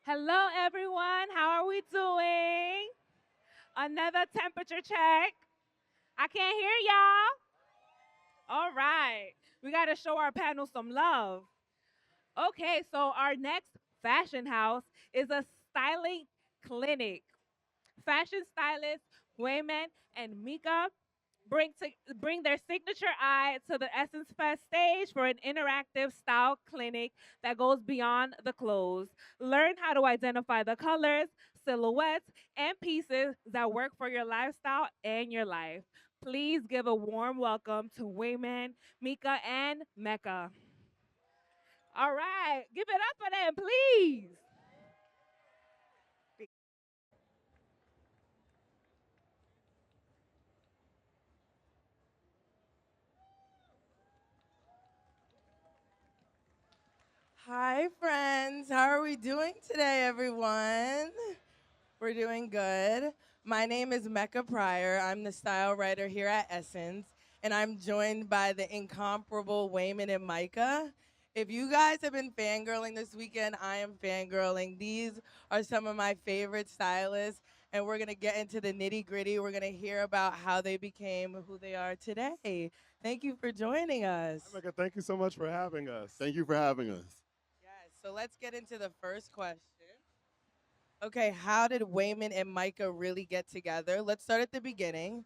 Hello, everyone. How are we doing? Another temperature check. I can't hear y'all. All right. We got to show our panel some love. Okay, so our next fashion house is a styling clinic. Fashion stylists Wayman and Micah bring their signature eye to the Essence Fest stage for an interactive style clinic that goes beyond the clothes. Learn how to identify the colors, silhouettes, and pieces that work for your lifestyle and your life. Please give a warm welcome to Wayman, Mika, and Mecca. All right, give it up for them, please. Hi, friends. How are we doing today, everyone? We're doing good. My name is Mecca Pryor. I'm the style writer here at Essence, and I'm joined by the incomparable Wayman and Micah. If you guys have been fangirling this weekend, I am fangirling. These are some of my favorite stylists, and we're gonna get into the nitty gritty. We're gonna hear about how they became who they are today. Thank you for joining us. Mecca, thank you so much for having us. Thank you for having us. Yes, so let's get into the first question. Okay, how did Wayman and Micah really get together? Let's start at the beginning.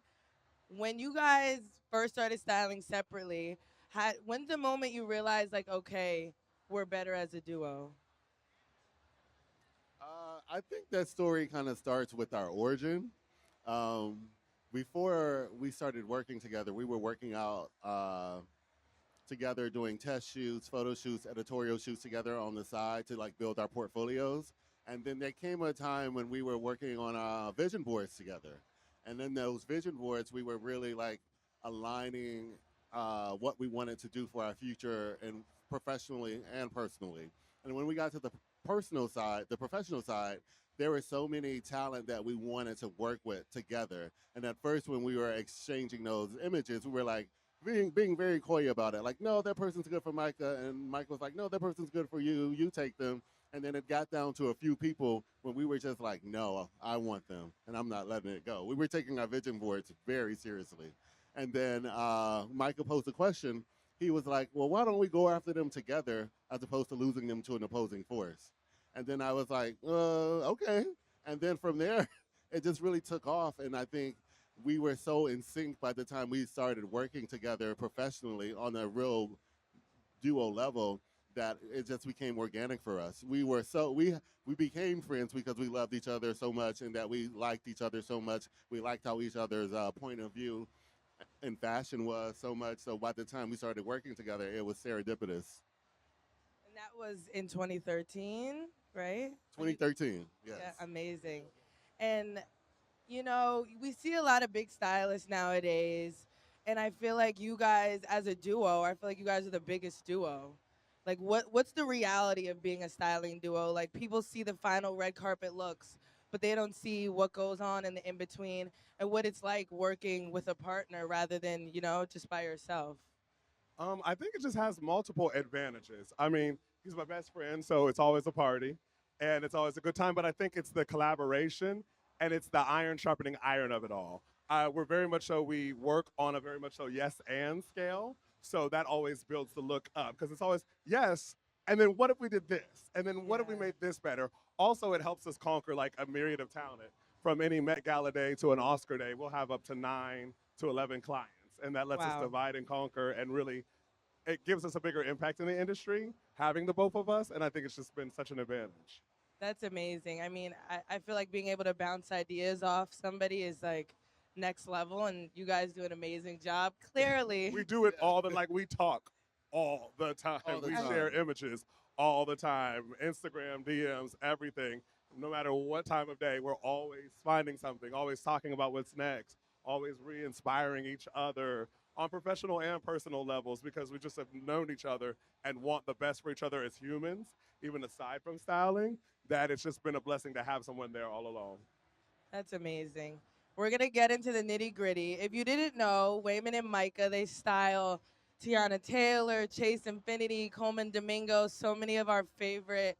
When you guys first started styling separately, when's the moment you realized, like, okay, we're better as a duo? I think that story kind of starts with our origin. Um, Before we started working together, we were working out together, doing test shoots, photo shoots, editorial shoots together on the side to like build our portfolios. And then there came a time when we were working on vision boards together. And then those vision boards, we were really like aligning what we wanted to do for our future and professionally and personally. And when we got to the personal side, the professional side, there were so many talent that we wanted to work with together. And at first, when we were exchanging those images, we were like, being very coy about it. Like, no, that person's good for Micah, and Mike was like, no, that person's good for you. You take them. And then it got down to a few people when we were just like, no, I want them, and I'm not letting it go. We were taking our vision boards very seriously. And then Micah posed a question. He was like, well, why don't we go after them together as opposed to losing them to an opposing force? And then I was like, okay. And then from there, it just really took off. And I think we were so in sync by the time we started working together professionally on a real duo level that it just became organic for us. We became friends because we loved each other so much and that we liked each other so much. We liked how each other's point of view in fashion was so much. So by the time we started working together, it was serendipitous. And that was in 2013, right? 2013, yes. Yeah, amazing. And we see a lot of big stylists nowadays, and I feel like you guys, as a duo, I feel like you guys are the biggest duo. Like, what's the reality of being a styling duo? Like, people see the final red carpet looks, but they don't see what goes on in the in between and what it's like working with a partner rather than just by yourself. I think it just has multiple advantages. I mean, he's my best friend, so it's always a party and it's always a good time, but I think it's the collaboration and it's the iron sharpening iron of it all. We're very much so, we work on a very much so yes and scale. So that always builds the look up because it's always yes. And then what if we did this? And then what if we Yeah. made this better? Also, it helps us conquer like a myriad of talent. From any Met Gala day to an Oscar day, we'll have up to 9 to 11 clients. And that lets us Wow. divide and conquer and really, it gives us a bigger impact in the industry, having the both of us. And I think it's just been such an advantage. That's amazing. I mean, I feel like being able to bounce ideas off somebody is like next level, and you guys do an amazing job. Clearly. We do it all the, like we talk all the time. All the We time. share images all the time, Instagram, DMs, everything. No matter what time of day, we're always finding something, always talking about what's next, always re-inspiring each other on professional and personal levels because we just have known each other and want the best for each other as humans, even aside from styling, that it's just been a blessing to have someone there all along. That's amazing. We're gonna get into the nitty gritty. If you didn't know, Wayman and Micah, they style Tiana Taylor, Chase Infinity, Coleman Domingo, so many of our favorite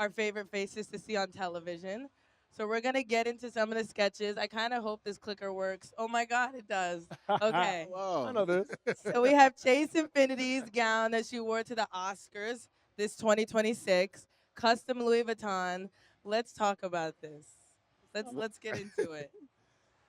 our favorite faces to see on television. So we're gonna get into some of the sketches. I kind of hope this clicker works. Oh my God, it does. Okay. I know this. So we have Chase Infinity's gown that she wore to the Oscars this 2026, custom Louis Vuitton. Let's talk about this. Let's get into it.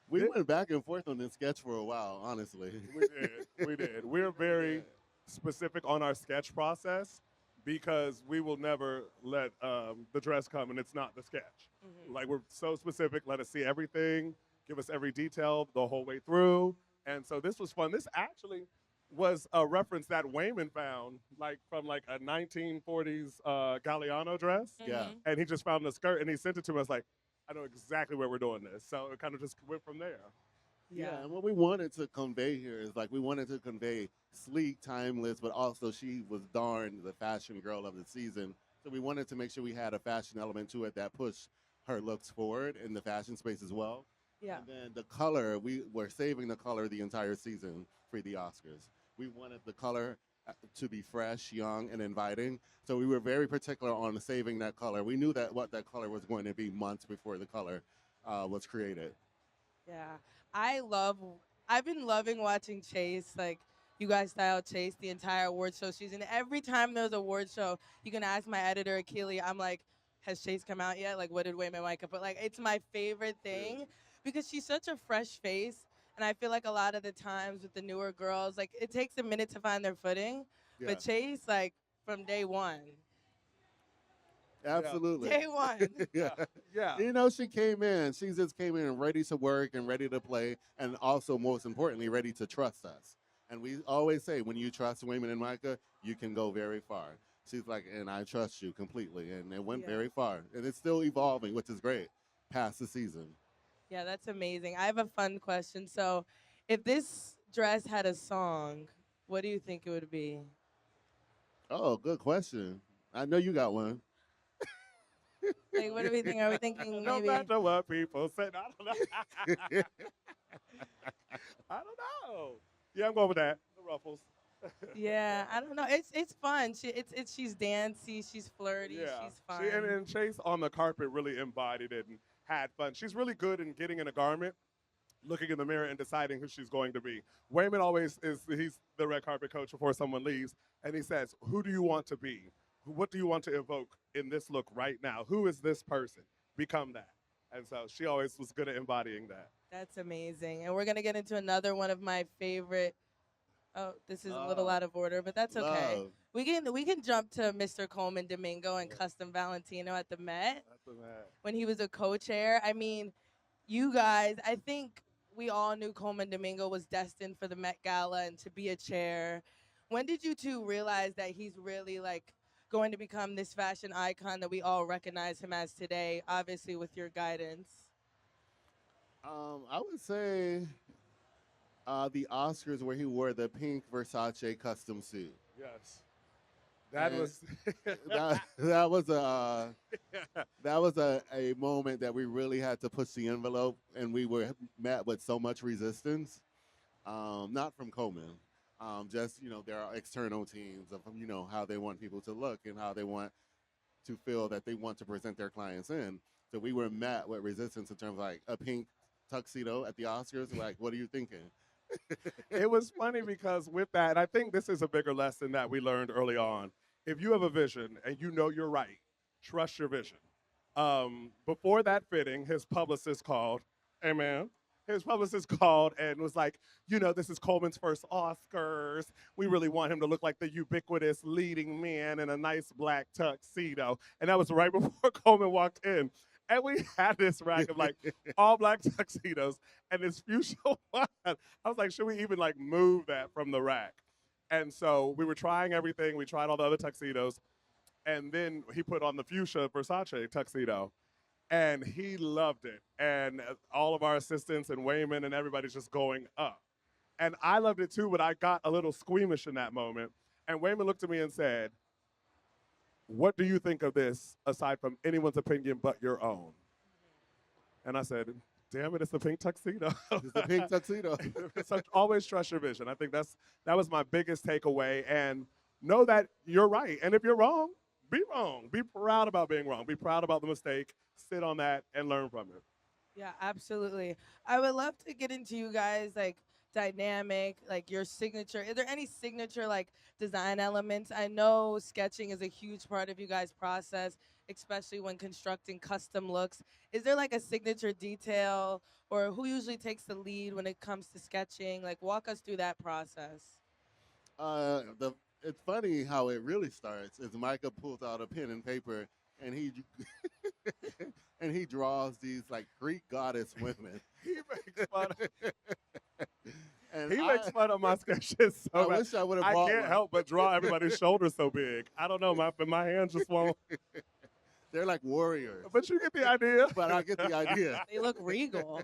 We went back and forth on this sketch for a while, honestly. We did. We did. We're very specific on our sketch process because we will never let the dress come and it's not the sketch. Like, we're so specific. Let us see everything. Give us every detail the whole way through. And so this was fun. This actually was a reference that Wayman found, like from like a 1940s Galliano dress. Yeah. And he just found the skirt and he sent it to me. I was like, I know exactly where we're doing this. So it kind of just went from there. Yeah, and what we wanted to convey here is like we wanted to convey sleek, timeless, but also she was darn the fashion girl of the season. So we wanted to make sure we had a fashion element to it that pushed her looks forward in the fashion space as well. Yeah. And then the color, we were saving the color the entire season for the Oscars. We wanted the color to be fresh, young, and inviting. So we were very particular on saving that color. We knew that what that color was going to be months before the color was created. Yeah. I've been loving watching Chase, like, you guys style Chase the entire award show season. Every time there's an award show, you can ask my editor, Akili, I'm like, has Chase come out yet? Like, what did Wayman and Micah put? Like, it's my favorite thing because she's such a fresh face. And I feel like a lot of the times with the newer girls, like, it takes a minute to find their footing. Yeah. But Chase, like, from day one. Absolutely. Day one. Yeah. Yeah. You know, she came in. She just came in ready to work and ready to play, and also, most importantly, ready to trust us. And we always say, when you trust Wayman and Micah, you can go very far. She's like, and I trust you completely. And it went very far. And it's still evolving, which is great, past the season. Yeah, that's amazing. I have a fun question. So, if this dress had a song, what do you think it would be? Oh, good question. I know you got one. Like, what do we think? Are we thinking No maybe? matter what people say, I don't know. I don't know. Yeah, I'm going with that. The ruffles. Yeah, I don't know. It's fun. She's dancey. She's flirty. She's fun. And Chase on the carpet really embodied it and had fun. She's really good in getting in a garment, looking in the mirror and deciding who she's going to be. Wayman always he's the red carpet coach before someone leaves, and he says, who do you want to be? What do you want to evoke in this look right now? Who is this person? Become that. And so she always was good at embodying that. That's amazing. And we're gonna get into another one of my favorite. Oh, this is a little out of order, but that's okay. Love. We can jump to Mr. Coleman Domingo and Custom Valentino at the Met That's what that. when he was a co-chair. I mean, you guys, I think we all knew Coleman Domingo was destined for the Met Gala and to be a chair. When did you two realize that he's really like going to become this fashion icon that we all recognize him as today, obviously with your guidance? I would say the Oscars where he wore the pink Versace custom suit. Yes. That And was that was a moment that we really had to push the envelope, and we were met with so much resistance, not from Coleman, just there are external teams of how they want people to look and how they want to feel that they want to present their clients in. So we were met with resistance in terms of like a pink tuxedo at the Oscars. Like, what are you thinking? it was funny because with that, I think this is a bigger lesson that we learned early on. If you have a vision and you know you're right, trust your vision. Before that fitting, his publicist called, hey man, his publicist called and was like, this is Coleman's first Oscars. We really want him to look like the ubiquitous leading man in a nice black tuxedo. And that was right before Coleman walked in. And we had this rack of like all black tuxedos and this fuchsia one. I was like, should we even like move that from the rack? And so we were trying everything. We tried all the other tuxedos. And then he put on the fuchsia Versace tuxedo. And he loved it. And all of our assistants and Wayman and everybody's just going up. And I loved it too, but I got a little squeamish in that moment. And Wayman looked at me and said, what do you think of this aside from anyone's opinion but your own? And I said, damn it, it's the pink tuxedo. It's the pink tuxedo. So always trust your vision. I think that was my biggest takeaway. And know that you're right. And if you're wrong, be wrong. Be proud about being wrong. Be proud about the mistake. Sit on that and learn from it. Yeah, absolutely. I would love to get into you guys like dynamic, like your signature. Is there any signature like design elements? I know sketching is a huge part of you guys' process, especially when constructing custom looks. Is there like a signature detail or who usually takes the lead when it comes to sketching? Like walk us through that process. The It's funny how it really starts. Is Micah pulls out a pen and paper and he and he draws these like Greek goddess women. He makes fun. And He makes fun of my sketches so I bad. wish I would have I brought can't one. help but draw everybody's shoulders so big. I don't know, my hands just won't. They're like warriors. But you get the idea. But I get the idea. They look regal.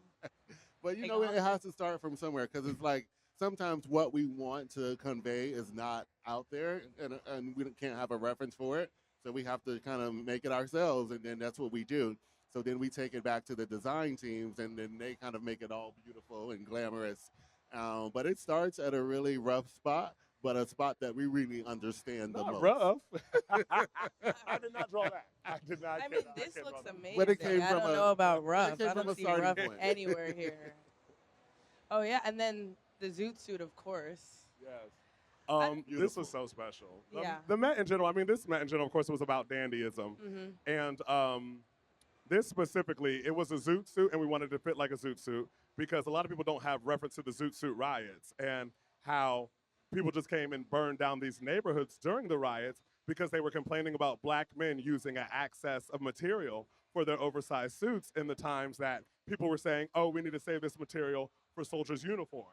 But you Like, know, it has to start from somewhere because it's like sometimes what we want to convey is not out there, and we can't have a reference for it. So we have to kind of make it ourselves, and then that's what we do. So then we take it back to the design teams, and then they kind of make it all beautiful and glamorous. But it starts at a really rough spot, but a spot that we really understand the Not most. rough. I did not draw that. I did not. I mean, cannot- this can't looks draw that. amazing. But it came I from don't a- know about it rough. came I from don't a see starting rough point. anywhere here. Oh yeah, and then the zoot suit, of course. Yes. This Beautiful. was so special. Yeah. The Met in general, I mean, this Met in general, of course, was about dandyism. Hmm. And this specifically, it was a zoot suit, and we wanted to fit like a zoot suit because a lot of people don't have reference to the zoot suit riots and how people just came and burned down these neighborhoods during the riots because they were complaining about black men using an excess of material for their oversized suits in the times that people were saying, oh, we need to save this material for soldiers' uniforms.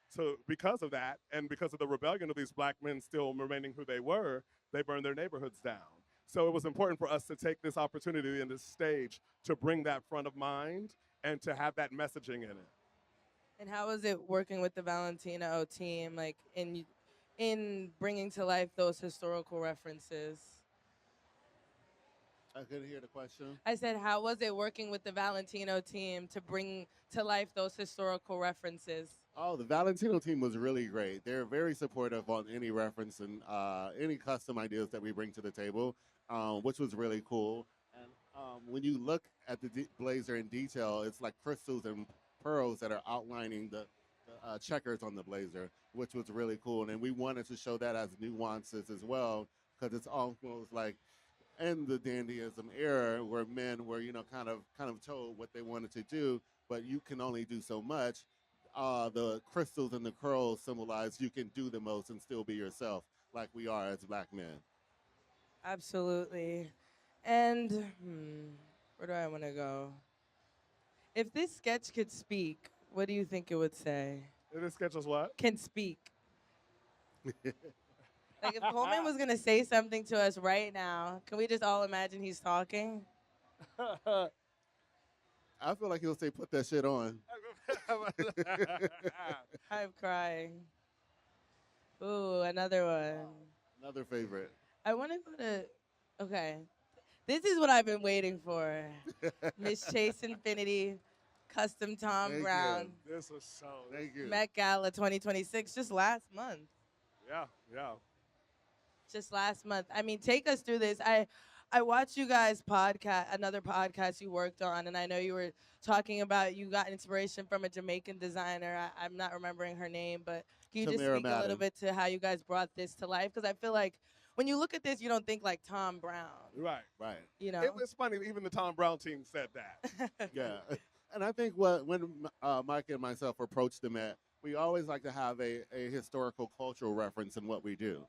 So because of that, and because of the rebellion of these black men still remaining who they were, they burned their neighborhoods down. So it was important for us to take this opportunity and this stage to bring that front of mind and to have that messaging in it. And how was it working with the Valentino team, like in bringing to life those historical references? I couldn't hear the question. I said, how was it working with the Valentino team to bring to life those historical references? Oh, the Valentino team was really great. They're very supportive on any reference and any custom ideas that we bring to the table, which was really cool. And when you look at the blazer in detail, it's like crystals and pearls that are outlining the checkers on the blazer, which was really cool. And we wanted to show that as nuances as well, because it's almost like in the dandyism era where men were, kind of told what they wanted to do, but you can only do so much. The crystals and the curls symbolize you can do the most and still be yourself, like we are as black men. Absolutely. And where do I want to go? If this sketch could speak, what do you think it would say? This sketch was what? Can speak. Like if Coleman was gonna say something to us right now, can we just all imagine he's talking? I feel like he'll say, "Put that shit on." I'm crying. Ooh, another one. Another favorite. I want to go to. Okay, this is what I've been waiting for. Miss Chase Infinity, custom Tom Thank you. Brown, This was so. Thank you. Met Gala 2026, just last month. Yeah. Just last month. I mean, take us through this. I watched you guys another podcast you worked on, and I know you were talking about you got inspiration from a Jamaican designer. I'm not remembering her name, but can you just Tamara speak a little Madden. bit to how you guys brought this to life? Because I feel like when you look at this, you don't think like Tom Brown. Right. Right. You know? It was funny. Even the Tom Brown team said that. Yeah. And I think when Mike and myself approached the Met, we always like to have a historical cultural reference in what we do.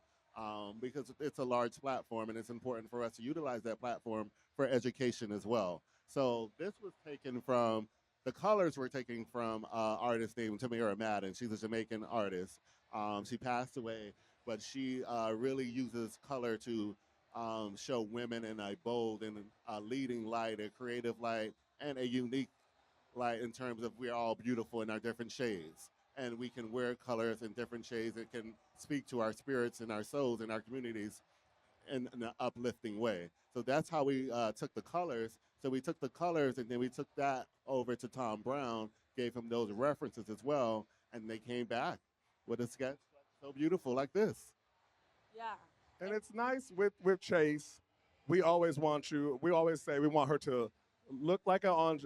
Because it's a large platform and it's important for us to utilize that platform for education as well. So this was taken from, the colors were taken from artist named Tamara Madden. She's a Jamaican artist. She passed away, but she really uses color to show women in a bold and leading light, a creative light, and a unique light in terms of we're all beautiful in our different shades. And we can wear colors in different shades. It can speak to our spirits and our souls and our communities in an uplifting way. So that's how we took the colors. So we took the colors and then we took that over to Tom Brown, gave him those references as well, and they came back with a sketch so beautiful like this. Yeah. And it's nice with Chase we always want you. We always say we want her to look like an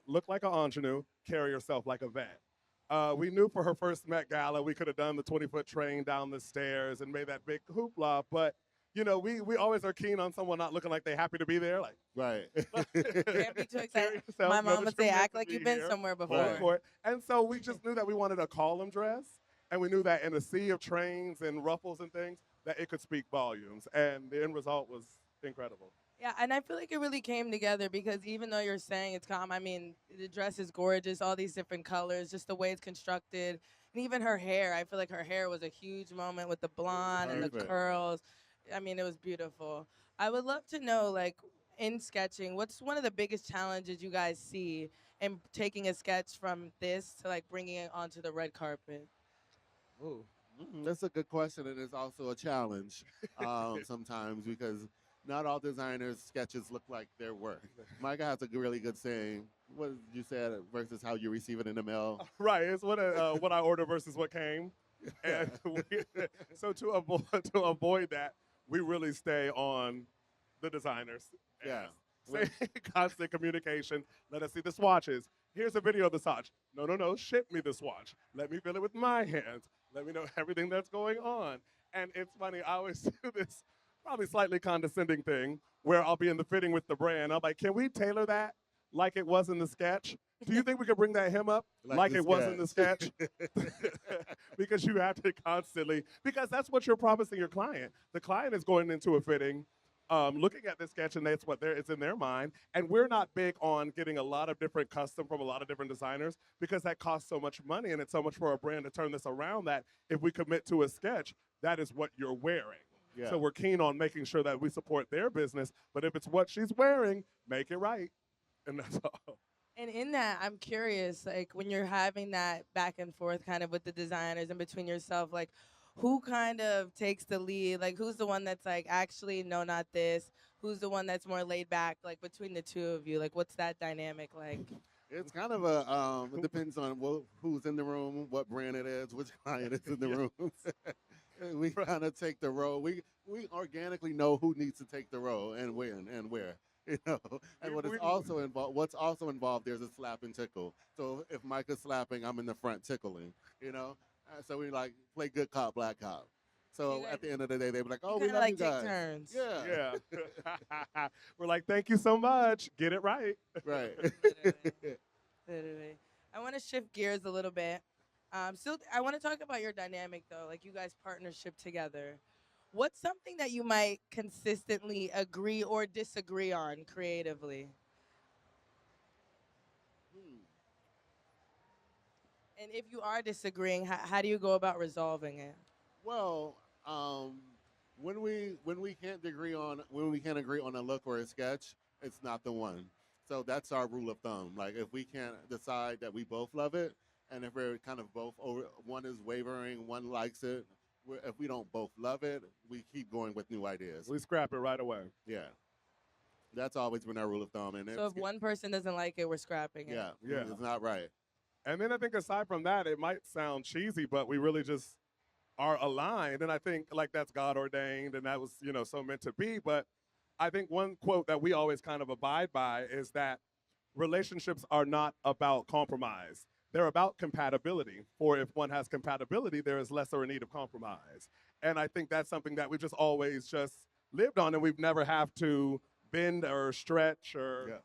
ingenue, carry herself like a vet. We knew for her first Met Gala, we could have done the 20-foot train down the stairs and made that big hoopla, but we always are keen on someone not looking like they happy to be there. Like, Right. Can't be too carry excited. yourself, My know mom that would you're say, meant act to like be you've been here, somewhere go before. for it. And so we just knew that we wanted a column dress, and we knew that in a sea of trains and ruffles and things, that it could speak volumes. And the end result was incredible. Yeah, and I feel like it really came together because even though you're saying it's calm, I mean, the dress is gorgeous, all these different colors, just the way it's constructed, and even her hair. I feel like her hair was a huge moment with the blonde and the Perfect. curls. I mean, it was beautiful. I would love to know, like, in sketching, what's one of the biggest challenges you guys see in taking a sketch from this to like bringing it onto the red carpet? Ooh. That's a good question, and it's also a challenge sometimes because not all designers' sketches look like their work. Micah has a really good saying. What did you said versus how you receive it in the mail? Right, it's what I ordered versus what came, and so to avoid that, we really stay on the designers. Yeah. Stay in constant communication. Let us see the swatches. Here's a video of the swatch. No, no, no. Ship me the swatch. Let me feel it with my hands. Let me know everything that's going on. And it's funny. I always do this probably slightly condescending thing where I'll be in the fitting with the brand. I'm like, can we tailor that like it was in the sketch? Do you think we could bring that hem up like the it was in the sketch? Because you have to constantly, because that's what you're promising your client. The client is going into a fitting, looking at this sketch, and that's it's in their mind. And we're not big on getting a lot of different custom from a lot of different designers because that costs so much money, and it's so much for a brand to turn this around that if we commit to a sketch, that is what you're wearing. Yeah. So we're keen on making sure that we support their business, but if it's what she's wearing, make it right. And that's all. And in that, I'm curious, like when you're having that back and forth kind of with the designers and between yourself, like who kind of takes the lead? Like who's the one that's like, actually, no, not this? Who's the one that's more laid back, like between the two of you? Like what's that dynamic like? It's kind of it depends on who's in the room, what brand it is, which client is in the room. We kind of take the role. We organically know who needs to take the role and when and where. And what's also involved, there's a slap and tickle. So if Micah's slapping, I'm in the front tickling. So we like play good cop, black cop. So at the end of the day, they be like, "Oh, we Kinda love like you take guys." turns. Yeah. Yeah. We're like, thank you so much. Get it right. Right. Literally. Literally. I want to shift gears a little bit. Still, I want to talk about your dynamic though, like you guys partnership together. What's something that you might consistently agree or disagree on creatively? Hmm. And if you are disagreeing, how do you go about resolving it? Well, when we can't agree on a look or a sketch, it's not the one. So that's our rule of thumb. Like if we can't decide that we both love it, and if we're kind of both over, one is wavering, one likes it. If we don't both love it, we keep going with new ideas. We scrap it right away. Yeah, that's always been our rule of thumb. And So if one person doesn't like it, we're scrapping it. Yeah. it's not right. And then I think aside from that, it might sound cheesy, but we really just are aligned. And I think like that's God ordained and that was, so meant to be. But I think one quote that we always kind of abide by is that relationships are not about compromise. They're about compatibility. For if one has compatibility, there is lesser in need of compromise. And I think that's something that we've just always just lived on, and we've never have to bend or stretch or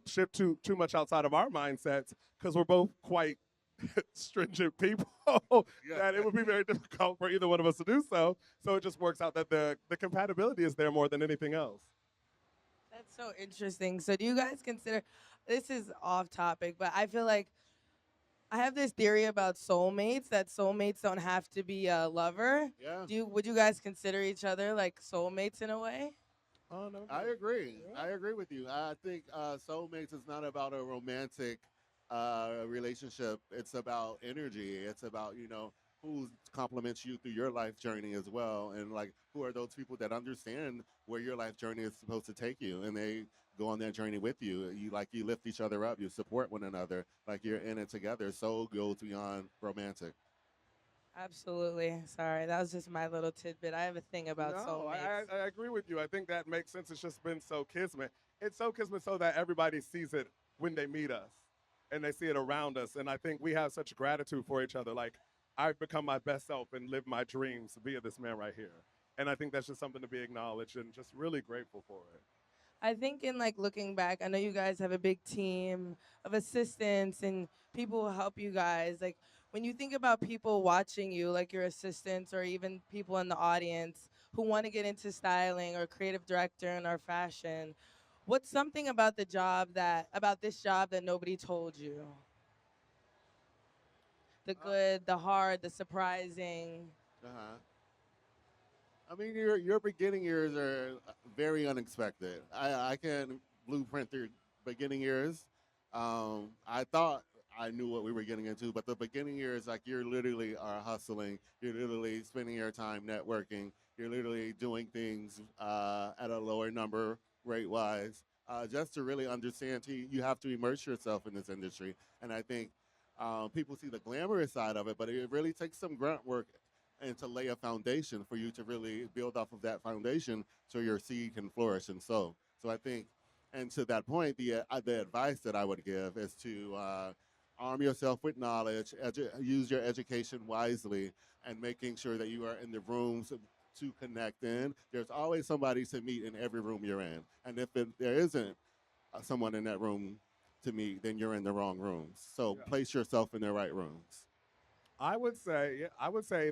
shift too much outside of our mindsets because we're both quite stringent people that it would be very difficult for either one of us to do so. So it just works out that the compatibility is there more than anything else. That's so interesting. So do you guys consider, this is off topic, but I feel like I have this theory about soulmates, that soulmates don't have to be a lover. Yeah. Would you guys consider each other like soulmates in a way? Oh, no. I agree. I agree with you. I think soulmates is not about a romantic relationship. It's about energy. It's about who complements you through your life journey as well, and like who are those people that understand where your life journey is supposed to take you, and they go on that journey with you. You lift each other up. You support one another. Like you're in it together. Soul goes beyond romantic. Absolutely. Sorry, that was just my little tidbit. I have a thing about No, soulmates. I agree with you. I think that makes sense. It's just been so kismet. It's so kismet so that everybody sees it when they meet us and they see it around us. And I think we have such gratitude for each other. Like, I've become my best self and lived my dreams via this man right here. And I think that's just something to be acknowledged and just really grateful for it. I think in like looking back, I know you guys have a big team of assistants and people who help you guys. Like when you think about people watching you, like your assistants or even people in the audience who want to get into styling or creative director in our fashion, what's something about this job that nobody told you? The good, the hard, the surprising. Uh-huh. I mean, your beginning years are very unexpected. I can blueprint their beginning years. I thought I knew what we were getting into, but the beginning years, like you're literally are hustling. You're literally spending your time networking. You're literally doing things at a lower number rate wise, just to really understand. You have to immerse yourself in this industry, and I think people see the glamorous side of it, but it really takes some grunt work and to lay a foundation for you to really build off of that foundation so your seed can flourish and sow. So I think, and to that point, the advice that I would give is to arm yourself with knowledge, use your education wisely, and making sure that you are in the rooms to connect in. There's always somebody to meet in every room you're in. And if there isn't someone in that room to meet, then you're in the wrong rooms. So Yeah. place yourself in the right rooms. I would say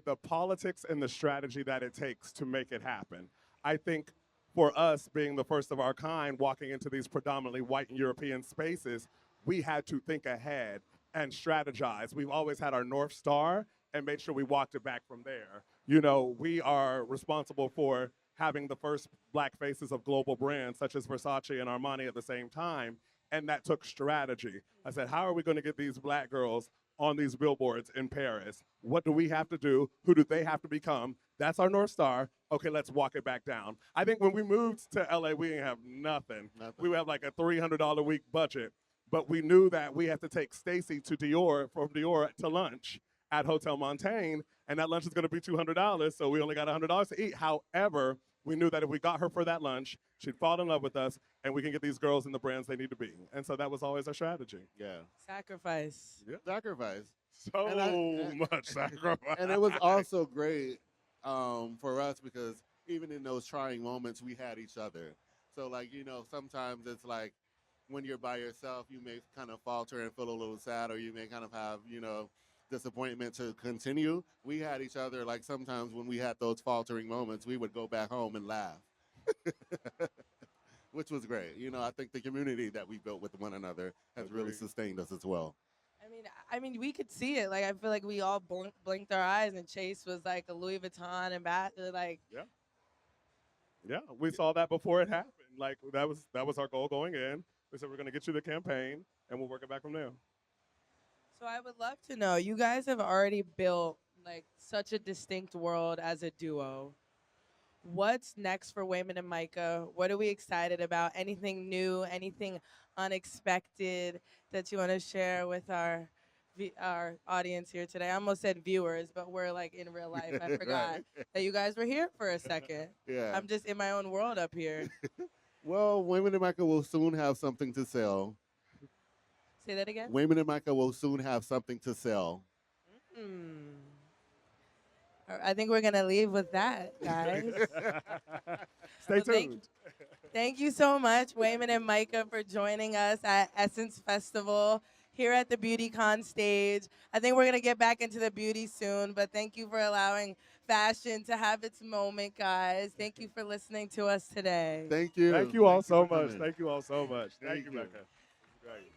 the politics and the strategy that it takes to make it happen. I think for us being the first of our kind walking into these predominantly white and European spaces, we had to think ahead and strategize. We've always had our North Star and made sure we walked it back from there. You know, we are responsible for having the first black faces of global brands such as Versace and Armani at the same time. And that took strategy. I said, how are we going to get these black girls on these billboards in Paris? What do we have to do? Who do they have to become? That's our North Star. Okay, let's walk it back down. I think when we moved to LA, we didn't have nothing. Nothing. We would have like a $300 a week budget, but we knew that we had to take Stacy to Dior from Dior to lunch at Hotel Montaigne, and that lunch is going to be $200, so we only got $100 to eat. However, we knew that if we got her for that lunch, she'd fall in love with us, and we can get these girls in the brands they need to be. And so that was always our strategy. Yeah. Sacrifice. Yeah. Sacrifice. So And much sacrifice. And it was also great for us because even in those trying moments, we had each other. So, like, sometimes it's like when you're by yourself, you may kind of falter and feel a little sad, or you may kind of have, disappointment to continue. We had each other. Like, sometimes when we had those faltering moments, we would go back home and laugh, which was great. I think the community that we built with one another has really Agreed. sustained us as well. I mean, we could see it. Like, I feel like we all blinked our eyes, and Chase was like a Louis Vuitton and like. Yeah. Yeah, we saw that before it happened. Like that was our goal going in. We said we're going to get you the campaign, and we'll work it back from there. So I would love to know. You guys have already built like such a distinct world as a duo. What's next for Wayman and Micah? What are we excited about? Anything new? Anything unexpected that you want to share with our audience here today? I almost said viewers, but we're like in real life. I forgot Right. that you guys were here for a second. Yeah. I'm just in my own world up here. Well, Wayman and Micah will soon have something to sell. Say that again. Wayman and Micah will soon have something to sell. Hmm. I think we're gonna leave with that, guys. Stay Well, tuned. Thank you so much, Wayman and Micah, for joining us at Essence Festival here at the BeautyCon stage. I think we're going to get back into the beauty soon, but thank you for allowing fashion to have its moment, guys. Thank you for listening to us today. Thank you. Thank you all Thank so for much. coming. Thank you all so much. Thank Thank you, you. Becca. Great.